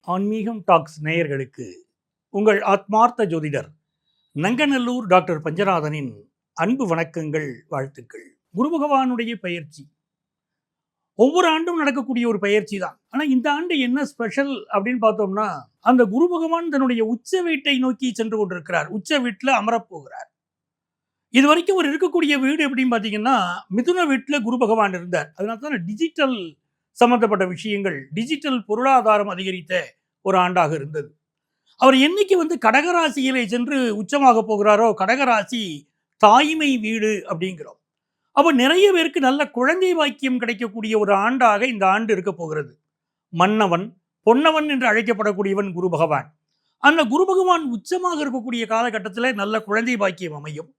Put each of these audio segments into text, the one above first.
ஆன்மீகம் டாக்ஸ் நேயர்களுக்கு உங்கள் ஆத்மார்த்த ஜோதிடர் நங்கநல்லூர் டாக்டர் பஞ்சநாதனின் அன்பு வணக்கங்கள், வாழ்த்துக்கள். குரு பகவானுடைய பயிற்சி ஒவ்வொரு ஆண்டும் நடக்கக்கூடிய ஒரு பயிற்சி தான். ஆனால் இந்த ஆண்டு என்ன ஸ்பெஷல் அப்படின்னு பார்த்தோம்னா, அந்த குரு பகவான் தன்னுடைய உச்ச வீட்டை நோக்கி சென்று கொண்டிருக்கிறார். உச்ச வீட்டில் அமரப்போகிறார். இது வரைக்கும் அவர் இருக்கக்கூடிய வீடு எப்படின்னு பார்த்தீங்கன்னா, மிதுன வீட்டில் குரு பகவான் இருந்தார். அதனால தான் டிஜிட்டல் சம்பந்தப்பட்ட விஷயங்கள், டிஜிட்டல் பொருளாதாரம் அதிகரித்த ஒரு ஆண்டாக இருந்தது. அவர் என்னைக்கு கடகராசியிலே சென்று உச்சமாக போகிறாரோ, கடகராசி தாய்மை வீடு அப்படிங்கிறோம். அப்போ நிறைய பேருக்கு நல்ல குழந்தை பாக்கியம் கிடைக்கக்கூடிய ஒரு ஆண்டாக இந்த ஆண்டு இருக்க போகிறது. மன்னவன் பொன்னவன் என்று அழைக்கப்படக்கூடியவன் குரு பகவான். அந்த குரு பகவான் உச்சமாக இருக்கக்கூடிய காலகட்டத்தில் நல்ல குழந்தை பாக்கியம் அமையும்.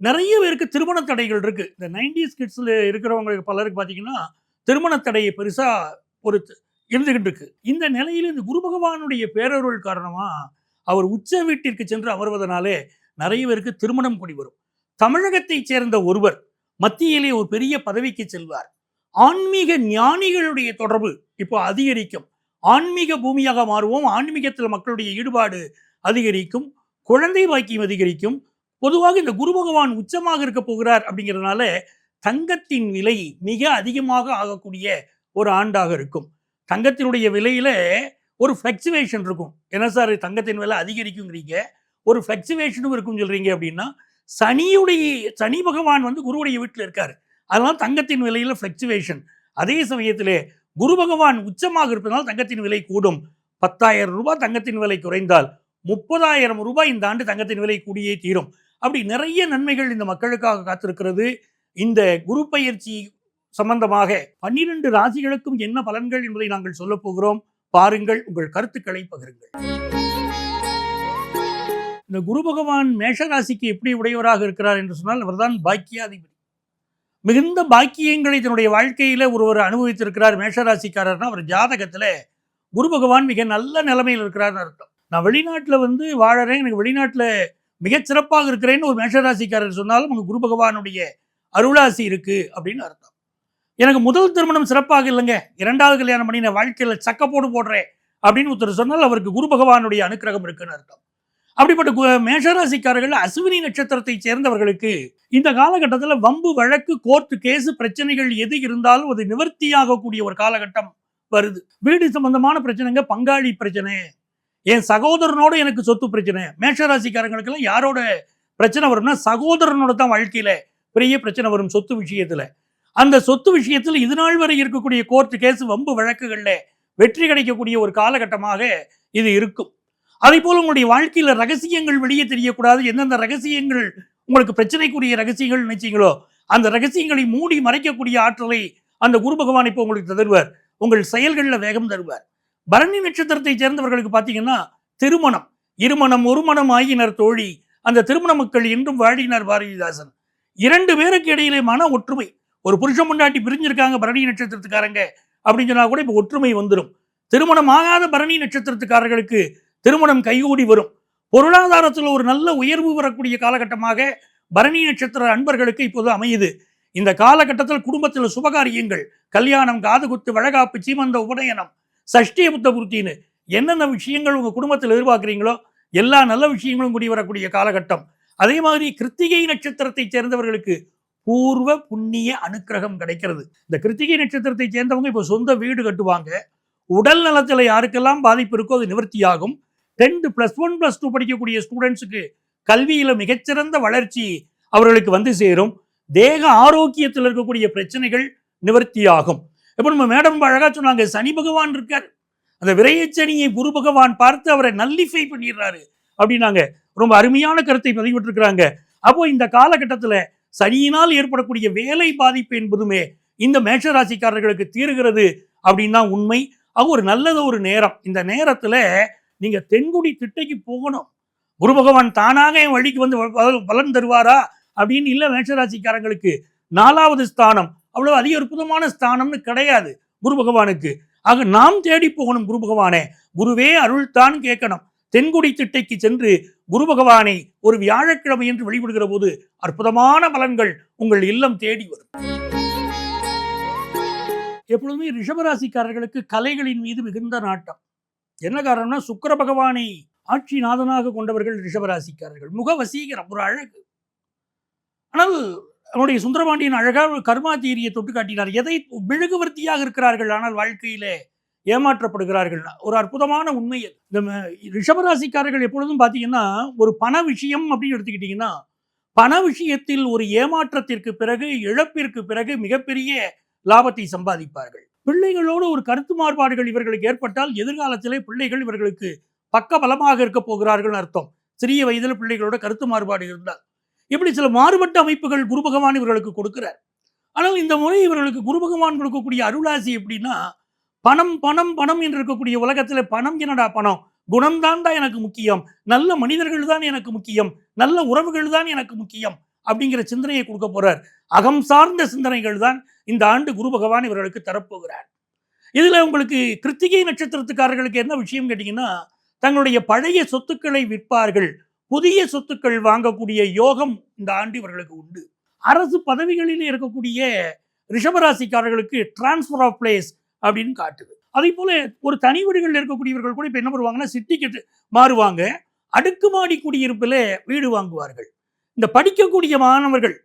நிறைய பேருக்கு திருமண தடைகள் இருக்கு. இந்த 90s கிட்ஸ்ல இருக்கிறவங்களுக்கு பலருக்கு பார்த்தீங்கன்னா திருமண தடையை பெருசா ஒரு இருந்துகிட்டு இருக்கு. இந்த நிலையில் இந்த குரு பகவானுடைய பேரருள் காரணமா அவர் உச்ச வீட்டிற்கு சென்று அமர்வதனாலே நிறைய பேருக்கு திருமணம் கூடி வரும். தமிழகத்தை சேர்ந்த ஒருவர் மத்தியிலே ஒரு பெரிய பதவிக்கு செல்வார். ஆன்மீக ஞானிகளுடைய தொடர்பு இப்போ அதிகரிக்கும். ஆன்மீக பூமியாக மாறுவோம். ஆன்மீகத்தில் மக்களுடைய ஈடுபாடு அதிகரிக்கும். குழந்தை பாக்கியம் அதிகரிக்கும். பொதுவாக இந்த குரு பகவான் உச்சமாக இருக்க போகிறார் அப்படிங்கிறதுனால தங்கத்தின் விலை மிக அதிகமாக ஆகக்கூடிய ஒரு ஆண்டாக இருக்கும். தங்கத்தினுடைய விலையில ஒரு ஃப்ளக்சுவேஷன் இருக்கும். என்ன சார் தங்கத்தின் விலை அதிகரிக்குங்கிறீங்க, ஒரு ஃப்ளக்சுவேஷனும் இருக்கும் சொல்றீங்க அப்படின்னா, சனி பகவான் குருவுடைய வீட்டில் இருக்காரு. அதனால தங்கத்தின் விலையில ஃப்ளக்சுவேஷன். அதே சமயத்திலே குரு பகவான் உச்சமாக இருப்பதனால் தங்கத்தின் விலை கூடும். 10,000 ரூபாய் தங்கத்தின் விலை குறைந்தால் 30,000 ரூபாய் இந்த ஆண்டு தங்கத்தின் விலை கூடியே தீரும். அப்படி நிறைய நன்மைகள் இந்த மக்களுக்காக காத்திருக்கிறது. இந்த குரு பயிற்சி சம்பந்தமாக 12 ராசிகளுக்கும் என்ன பலன்கள் என்பதை நாங்கள் சொல்ல போகிறோம். பாருங்கள், உங்கள் கருத்துக்களை பகிருங்கள். இந்த குரு பகவான் மேஷ ராசிக்கு எப்படி உடையவராக இருக்கிறார் என்று சொன்னால், அவர்தான் பாக்கியாதிபதி. மிகுந்த பாக்கியங்களை தன்னுடைய வாழ்க்கையில ஒருவர் அனுபவித்திருக்கிறார் மேஷராசிக்காரர்னா, அவர் ஜாதகத்துல குரு பகவான் மிக நல்ல நிலைமையில் இருக்கிறார்னு அர்த்தம். நான் வெளிநாட்டில் வாழறேன், எனக்கு வெளிநாட்டில் மிகச்சிறப்பாக இருக்கிறேன்னு ஒரு மேஷராசிக்காரர் சொன்னாலும் உங்க குரு பகவானுடைய அருளாசி இருக்கு அப்படின்னு அர்த்தம். எனக்கு முதல் திருமணம் சிறப்பாக இல்லைங்க, 2வது கல்யாணம் பண்ணி நான் வாழ்க்கையில் சக்கப்போடு போடுறேன் அப்படின்னு ஒருத்தர் சொன்னால் அவருக்கு குரு பகவானுடைய அனுக்கிரகம் இருக்குன்னு அர்த்தம். அப்படிப்பட்ட மேஷராசிக்காரர்கள் அசுவினி நட்சத்திரத்தை சேர்ந்தவர்களுக்கு இந்த காலகட்டத்தில் வம்பு வழக்கு கோர்ட்டு கேஸு பிரச்சனைகள் எது இருந்தாலும் அது நிவர்த்தியாகக்கூடிய ஒரு காலகட்டம் வருது. வீடு சம்பந்தமான பிரச்சனைங்க, பங்காளி பிரச்சனை, என் சகோதரனோட எனக்கு சொத்து பிரச்சனை. மேஷராசிக்காரங்களுக்கெல்லாம் யாரோட பிரச்சனை வரும்னா சகோதரனோட தான் வாழ்க்கையில பெரிய பிரச்சனை வரும். சொத்து விஷயத்துல, அந்த சொத்து விஷயத்தில் இது நாள் வரை இருக்கக்கூடிய கோர்ட்டு கேஸ் வம்பு வழக்குகள்ல வெற்றி கிடைக்கக்கூடிய ஒரு காலகட்டமாக இது இருக்கும். அதே போல உங்களுடைய வாழ்க்கையில ரகசியங்கள் வெளியே தெரியக்கூடாது. எந்தெந்த ரகசியங்கள் உங்களுக்கு பிரச்சனைக்குரிய ரகசியங்கள் நினைச்சீங்களோ அந்த ரகசியங்களை மூடி மறைக்கக்கூடிய ஆற்றலை அந்த குரு பகவான் இப்போ உங்களுக்கு தருவார். உங்கள் செயல்களில் வேகம் தருவார். பரணி நட்சத்திரத்தை சேர்ந்தவர்களுக்கு பார்த்தீங்கன்னா திருமணம், இருமணம் ஒரு மனம் ஆகினர் தோழி, அந்த திருமண மக்கள் என்றும் வாழினார் பாரதிதாசன். 2 பேருக்கு இடையிலே மன ஒற்றுமை. ஒரு புருஷன் முன்னாடி பிரிஞ்சிருக்காங்க பரணி நட்சத்திரத்துக்காரங்க அப்படின்னு சொன்னா கூட இப்போ ஒற்றுமை வந்துடும். திருமணம் ஆகாத பரணி நட்சத்திரத்துக்காரர்களுக்கு திருமணம் கைகூடி வரும். பொருளாதாரத்தில் ஒரு நல்ல உயர்வு வரக்கூடிய காலகட்டமாக பரணி நட்சத்திர அன்பர்களுக்கு இப்போது அமையுது. இந்த காலகட்டத்தில் குடும்பத்தில் சுபகாரியங்கள், கல்யாணம், காதுகுத்து, வழகாப்பு, சீமந்த, உபநயனம், சஷ்டிய புத்த பூர்த்தின்னு என்னென்ன விஷயங்கள் உங்க குடும்பத்தில் எதிர்பார்க்குறீங்களோ எல்லா நல்ல விஷயங்களும் கூடி வரக்கூடிய காலகட்டம். அதே மாதிரி கிருத்திகை நட்சத்திரத்தை சேர்ந்தவர்களுக்கு பூர்வ புண்ணிய அனுக்கிரகம் கிடைக்கிறது. இந்த கிருத்திகை நட்சத்திரத்தை சேர்ந்தவங்க இப்போ சொந்த வீடு கட்டுவாங்க. உடல் நலத்தில் யாருக்கெல்லாம் பாதிப்பு இருக்கோ அது நிவர்த்தியாகும். 10th +1 +2 படிக்கக்கூடிய ஸ்டூடெண்ட்ஸுக்கு கல்வியில மிகச்சிறந்த வளர்ச்சி அவர்களுக்கு சேரும். தேக ஆரோக்கியத்தில் இருக்கக்கூடிய பிரச்சனைகள் நிவர்த்தியாகும். இப்போ நம்ம மேடம் அழகா சொன்னாங்க, சனி பகவான் இருக்கார், அந்த விரையச்சனியை குரு பகவான் பார்த்து அவரை நல்லிஃபை பண்ணிடுறாரு அப்படின்னாங்க. ரொம்ப அருமையான கருத்தை பதிவிட்டிருக்கிறாங்க. அப்போ இந்த காலகட்டத்தில் சனியினால் ஏற்படக்கூடிய வேலை பாதிப்பு என்பதுமே இந்த மேஷராசிக்காரர்களுக்கு தீருகிறது அப்படின்னு தான் உண்மை. அது ஒரு நல்லது ஒரு நேரம். இந்த நேரத்தில் நீங்க தென்குடி திட்டைக்கு போகணும். குரு பகவான் தானாக என் வழிக்கு பலன் தருவாரா அப்படின்னு இல்லை. மேஷராசிக்காரங்களுக்கு 4வது ஸ்தானம் அவ்வளவு அதிக அற்புதமான ஸ்தானம்னு கிடையாது குரு பகவானுக்கு. ஆக நாம் தேடி போகணும் குரு பகவானே. குருவே அருள் தான் கேட்கணும். தென்குடி திட்டைக்கு சென்று குரு பகவானை ஒரு வியாழக்கிழமை என்று வழிபடுகிற போது அற்புதமான பலன்கள் உங்கள் இல்லம் தேடி வரும். எப்பொழுதுமே ரிஷபராசிக்காரர்களுக்கு கலைகளின் மீது மிகுந்த நாட்டம். என்ன காரணம்னா சுக்கிர பகவானை ஆட்சி நாதனாக கொண்டவர்கள் ரிஷபராசிக்காரர்கள். முக வசீகரம், ஒரு அழகு. ஆனால் நம்முடைய சுந்தரபாண்டியன் அழகாக கர்மா தீரியை தொட்டு காட்டினார். எதை மெழுகுவர்த்தியாக இருக்கிறார்கள், ஆனால் வாழ்க்கையிலே ஏமாற்றப்படுகிறார்கள். ஒரு அற்புதமான உண்மை. இந்த ரிஷபராசிக்காரர்கள் எப்பொழுதும் பார்த்தீங்கன்னா, ஒரு பண விஷயம் அப்படின்னு எடுத்துக்கிட்டிங்கன்னா, பண விஷயத்தில் ஒரு ஏமாற்றத்திற்கு பிறகு, இழப்பிற்கு பிறகு மிகப்பெரிய லாபத்தை சம்பாதிப்பார்கள். பிள்ளைகளோடு ஒரு கருத்து மாறுபாடுகள் இவர்களுக்கு ஏற்பட்டால் எதிர்காலத்திலே பிள்ளைகள் இவர்களுக்கு பக்க பலமாக இருக்க போகிறார்கள் அர்த்தம். சிறிய வயதில் பிள்ளைகளோட கருத்து மாறுபாடு இருந்தால் இப்படி சில மாறுபட்ட அமைப்புகள் குரு பகவான் இவர்களுக்கு கொடுக்கிறார். ஆனால் இந்த முறை இவர்களுக்கு குரு பகவான் கொடுக்கக்கூடிய அருளாசி எப்படின்னா, பணம் பணம் பணம் என்று இருக்கக்கூடிய உலகத்தில் பணம் என்னடா பணம், குணம்தான் எனக்கு முக்கியம், நல்ல மனிதர்கள் தான் எனக்கு முக்கியம், நல்ல உறவுகள் தான் எனக்கு முக்கியம் அப்படிங்கிற சிந்தனையை கொடுக்க போறார். அகம் சார்ந்த சிந்தனைகள் தான் இந்த ஆண்டு குரு பகவான் இவர்களுக்கு தரப்போகிறார். இதுல உங்களுக்கு கிருத்திகை நட்சத்திரத்துக்காரர்களுக்கு என்ன விஷயம் கேட்டீங்கன்னா, தங்களுடைய பழைய சொத்துக்களை விற்பார்கள், புதிய சொத்துக்கள் வாங்கக்கூடிய யோகம் இந்த ஆண்டு இவர்களுக்கு உண்டு. அரசு பதவிகளில் இருக்கக்கூடிய ரிஷபராசிக்காரர்களுக்கு டிரான்ஸ்பர் ஆஃப் பிளேஸ் அப்படின்னு காட்டுது. அதே போல ஒரு தனி வீடுகளில் இருக்கக்கூடியவர்கள் கூட இப்ப என்ன பண்ணுவாங்கன்னா, சிட்டிக்கு மாறுவாங்க, அடுக்குமாடி குடியிருப்பில் வீடு வாங்குவார்கள். இந்த படிக்கக்கூடிய மாணவர்கள்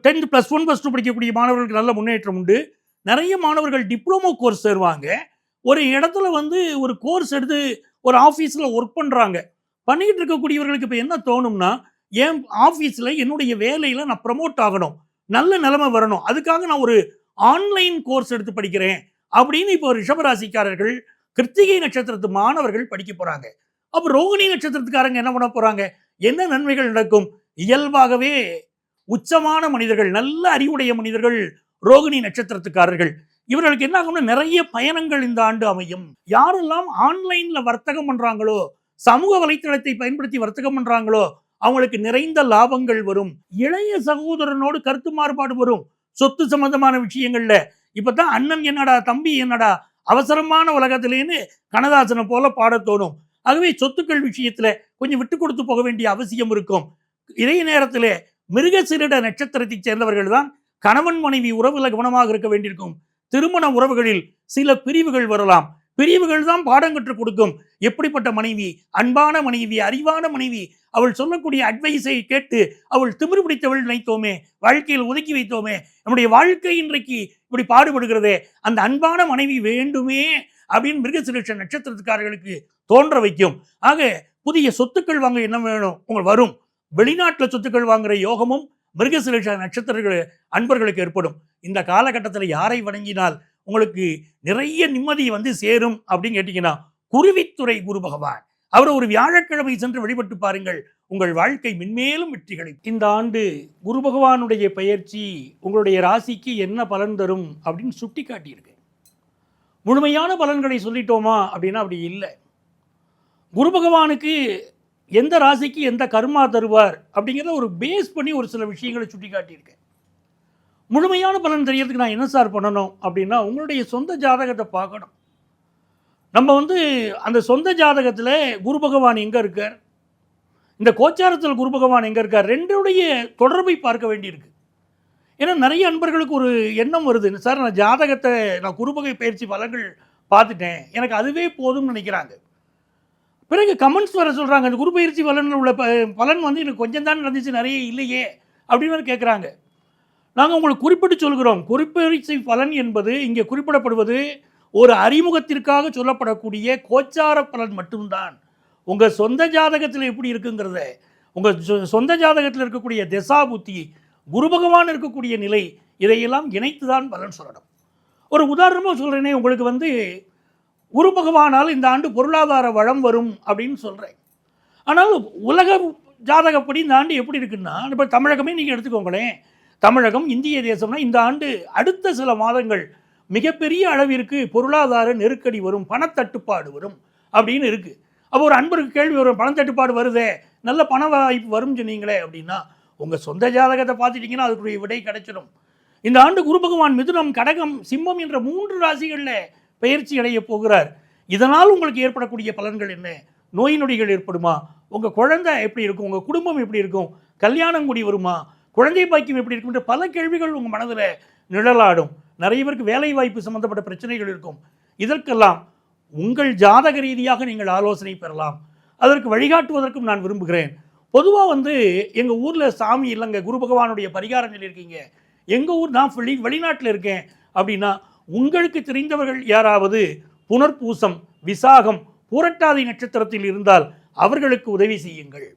10th +1 +2 படிக்கக்கூடிய மாணவர்களுக்கு நல்ல முன்னேற்றம் உண்டு. நிறைய மாணவர்கள் டிப்ளமோ கோர்ஸ் சேருவாங்க. ஒரு இடத்துல ஒரு கோர்ஸ் எடுத்து ஒரு ஆஃபீஸில் ஒர்க் பண்ணுறாங்க. பண்ணிக்கிட்டு இருக்கக்கூடியவர்களுக்கு இப்போ என்ன தோணும்னா, என் ஆஃபீஸில் என்னுடைய வேலையில் நான் ப்ரமோட் ஆகணும், நல்ல நிலைமை வரணும், அதுக்காக நான் ஒரு ஆன்லைன் கோர்ஸ் எடுத்து படிக்கிறேன் அப்படின்னு இப்போ ரிஷபராசிக்காரர்கள், கிருத்திகை நட்சத்திரத்து மாணவர்கள் படிக்க போகிறாங்க. அப்போ ரோகிணி நட்சத்திரத்துக்காரங்க என்ன பண்ண போகிறாங்க, என்ன நன்மைகள் நடக்கும்? இயல்பாகவே உச்சமான மனிதர்கள், நல்ல அறிவுடைய மனிதர்கள் ரோகிணி நட்சத்திரத்துக்காரர்கள். இவர்களுக்கு என்ன ஆகும்னா, நிறைய பயணங்கள் இந்த ஆண்டு அமையும். யாரெல்லாம் ஆன்லைன்ல வர்த்தகம் பண்றாங்களோ, சமூக வலைத்தளத்தை பயன்படுத்தி வர்த்தகம் பண்றாங்களோ, அவங்களுக்கு நிறைந்த லாபங்கள் வரும். இளைய சகோதரனோடு கருத்து மாறுபாடு வரும் சொத்து சம்பந்தமான விஷயங்கள்ல. இப்பதான் அண்ணன் என்னடா தம்பி என்னடா அவசரமான உலகத்திலேன்னு கண்ணதாசனை போல பாட தோணும். ஆகவே சொத்துக்கள் விஷயத்துல கொஞ்சம் விட்டு கொடுத்து போக வேண்டிய அவசியம் இருக்கும். இதே நேரத்தில் மிருகசீரிட நட்சத்திரத்தை சேர்ந்தவர்கள் தான் கணவன் மனைவி உறவுல கவனமாக இருக்க வேண்டியிருக்கும். திருமண உறவுகளில் சில பிரிவுகள் வரலாம். பிரிவுகள் தான் பாடம் கற்றுக் கொடுக்கும். எப்படிப்பட்ட மனைவி, அன்பான மனைவி, அறிவான மனைவி, அவள் சொல்லக்கூடிய அட்வைஸை கேட்டு அவள் திமிரு பிடித்தவள் நினைத்தோமே, வாழ்க்கையில் ஒதுக்கி வைத்தோமே, நம்முடைய வாழ்க்கை இன்றைக்கு இப்படி பாடுபடுகிறதே, அந்த அன்பான மனைவி வேண்டுமே அப்படின்னு மிருகசீரிஷ நட்சத்திரத்துக்காரர்களுக்கு தோன்ற வைக்கும். ஆக புதிய சொத்துக்கள் வாங்க என்ன வேணும் உங்களுக்கு வரும். வெளிநாட்டில் சொத்துக்கள் வாங்குற யோகமும் மிருகசீரிஷ நட்சத்திரங்கள் அன்பர்களுக்கு ஏற்படும். இந்த காலகட்டத்தில் யாரை வணங்கினால் உங்களுக்கு நிறைய நிம்மதி சேரும் அப்படின்னு கேட்டீங்கன்னா, குருவித்துறை குரு பகவான். அவர் ஒரு வியாழக்கிழமை சென்று வழிபட்டு பாருங்கள், உங்கள் வாழ்க்கை மென்மேலும் வெற்றிகளை. இந்த ஆண்டு குரு பகவானுடைய பெயர்ச்சி உங்களுடைய ராசிக்கு என்ன பலன் தரும் அப்படின்னு சுட்டி காட்டியிருக்கு. முழுமையான பலன்களை சொல்லிட்டோமா அப்படின்னா அப்படி இல்லை. குரு பகவானுக்கு எந்த ராசிக்கு எந்த கர்மா தருவார் அப்படிங்கிறத ஒரு பேஸ் பண்ணி ஒரு சில விஷயங்களை சுட்டி காட்டியிருக்கேன். முழுமையான பலன் தெரியறதுக்கு நான் என்ன சார் பண்ணணும் அப்படின்னா, உங்களுடைய சொந்த ஜாதகத்தை பார்க்கணும். நம்ம அந்த சொந்த ஜாதகத்தில் குரு பகவான் எங்கே இருக்கார், இந்த கோச்சாரத்தில் குரு பகவான் எங்கே இருக்கார், ரெண்டுடைய தொடர்பை பார்க்க வேண்டியிருக்கு. ஏன்னா நிறைய அன்பர்களுக்கு ஒரு எண்ணம் வருது, சார் நான் ஜாதகத்தை நான் குருபகை பயிற்சி பலன்கள் பார்த்துட்டேன், எனக்கு அதுவே போதும்னு நினைக்கிறாங்க. பிறகு கமெண்ட்ஸ் வர சொல்கிறாங்க, அந்த குரு பயிற்சி பலனில் உள்ள பலன் எனக்கு கொஞ்சம் தான் நடந்துச்சு, நிறைய இல்லையே அப்படின்னு கேட்குறாங்க. நாங்கள் உங்களுக்கு குறிப்பிட்டு சொல்கிறோம், குறிப்பெயர்ச்சி பலன் என்பது இங்கே குறிப்பிடப்படுவது ஒரு அறிமுகத்திற்காக சொல்லப்படக்கூடிய கோச்சார பலன் மட்டும்தான். உங்கள் சொந்த ஜாதகத்தில் எப்படி இருக்குங்கிறத, உங்கள் சொந்த ஜாதகத்தில் இருக்கக்கூடிய திசா புத்தி, குரு பகவான் இருக்கக்கூடிய நிலை, இதையெல்லாம் இணைத்து தான் பலன் சொல்லணும். ஒரு உதாரணமாக சொல்கிறேனே, உங்களுக்கு குரு பகவானால் இந்த ஆண்டு பொருளாதார வளம் வரும் அப்படின்னு சொல்கிறேன். ஆனால் உலக ஜாதகப்படி இந்த ஆண்டு எப்படி இருக்குன்னா, இப்போ தமிழகமே நீங்கள் எடுத்துக்கோங்களேன். தமிழகம் இந்திய தேசம்னா இந்த ஆண்டு அடுத்த சில மாதங்கள் மிகப்பெரிய அளவிற்கு பொருளாதார நெருக்கடி வரும், பணத்தட்டுப்பாடு வரும் அப்படின்னு இருக்குது. அப்போ ஒரு அன்பருக்கு கேள்வி வரும், பணத்தட்டுப்பாடு வருதே, நல்ல பண வாய்ப்பு வரும் சொன்னீங்களே அப்படின்னா, உங்கள் சொந்த ஜாதகத்தை பார்த்துட்டிங்கன்னா அதுக்குரிய விடை கிடைச்சிடும். இந்த ஆண்டு குரு பகவான் மிதுனம், கடகம், சிம்மம் என்ற 3 ராசிகளில் பயிற்சி அடைய போகிறார். இதனால் உங்களுக்கு ஏற்படக்கூடிய பலன்கள் என்ன? நோய் நொடிகள் ஏற்படுமா? உங்கள் குழந்தை எப்படி இருக்கும்? உங்கள் குடும்பம் எப்படி இருக்கும்? கல்யாணம் கூடி வருமா? குழந்தை பாக்கியம் எப்படி இருக்கும் என்ற பல கேள்விகள் உங்கள் மனதில் நிழலாடும். நிறைய பேருக்கு வேலை வாய்ப்பு சம்பந்தப்பட்ட பிரச்சனைகள் இருக்கும். இதற்கெல்லாம் உங்கள் ஜாதக ரீதியாக நீங்கள் ஆலோசனை பெறலாம். அதற்கு வழிகாட்டுவதற்கும் நான் விரும்புகிறேன். பொதுவாக வந்து எங்கள் ஊரில் சாமி இல்லைங்க, குரு பகவானுடைய பரிகாரம் சொல்லியிருக்கீங்க, எங்கள் ஊர் நான் வெளிநாட்டில் இருக்கேன் அப்படின்னா, உங்களுக்கு தெரிந்தவர்கள் யாராவது புனர்பூசம், விசாகம், பூரட்டாதி நட்சத்திரத்தில் இருந்தால் அவர்களுக்கு உதவி செய்யுங்கள்.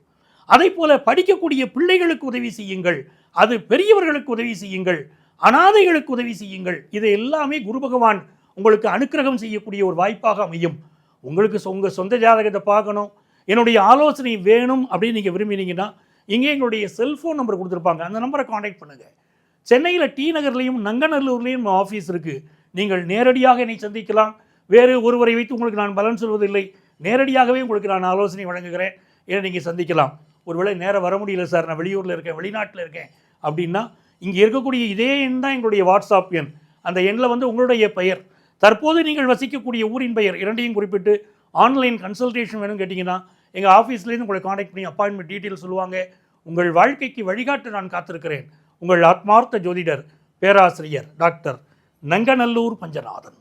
அதே போல படிக்கக்கூடிய பிள்ளைகளுக்கு உதவி செய்யுங்கள். அது பெரியவர்களுக்கு உதவி செய்யுங்கள். அனாதைகளுக்கு உதவி செய்யுங்கள். இதை எல்லாமே குரு பகவான் உங்களுக்கு அனுக்கிரகம் செய்யக்கூடிய ஒரு வாய்ப்பாக அமையும். உங்களுக்கு உங்கள் சொந்த ஜாதகத்தை பார்க்கணும், என்னுடைய ஆலோசனை வேணும் அப்படின்னு நீங்கள் விரும்பினீங்கன்னா, இங்கே எங்களுடைய செல்ஃபோன் நம்பர் கொடுத்துருப்பாங்க, அந்த நம்பரை காண்டாக்ட் பண்ணுங்கள். சென்னையில் டி நகர்லேயும் நங்கநல்லூர்லேயும் ஆஃபீஸ் இருக்குது. நீங்கள் நேரடியாக என்னை சந்திக்கலாம். வேறு ஒருவரை வைத்து உங்களுக்கு நான் பலன் சொல்வதில்லை. நேரடியாகவே உங்களுக்கு நான் ஆலோசனை வழங்குகிறேன். ஏன்னா நீங்கள் சந்திக்கலாம். ஒருவேளை நேரம் வர முடியல சார், நான் வெளியூரில் இருக்கேன், வெளிநாட்டில் இருக்கேன் அப்படின்னா, இங்கே இருக்கக்கூடிய இதே எண் தான் எங்களுடைய வாட்ஸ்அப் எண். அந்த எண்ணில் வந்து உங்களுடைய பெயர், தற்போது நீங்கள் வசிக்கக்கூடிய ஊரின் பெயர் இரண்டையும் குறிப்பிட்டு ஆன்லைன் கன்சல்டேஷன் வேணும்னு கேட்டிங்கன்னா, எங்கள் ஆஃபீஸ்லேருந்து உங்களை காண்டாக்ட் பண்ணி அப்பாயின்மெண்ட் டீட்டெயில் சொல்லுவாங்க. உங்கள் வாழ்க்கைக்கு வழிகாட்ட நான் காத்திருக்கிறேன். உங்கள் ஆத்மார்த்த ஜோதிடர் பேராசிரியர் டாக்டர் நங்கநல்லூர் பஞ்சநாதன்.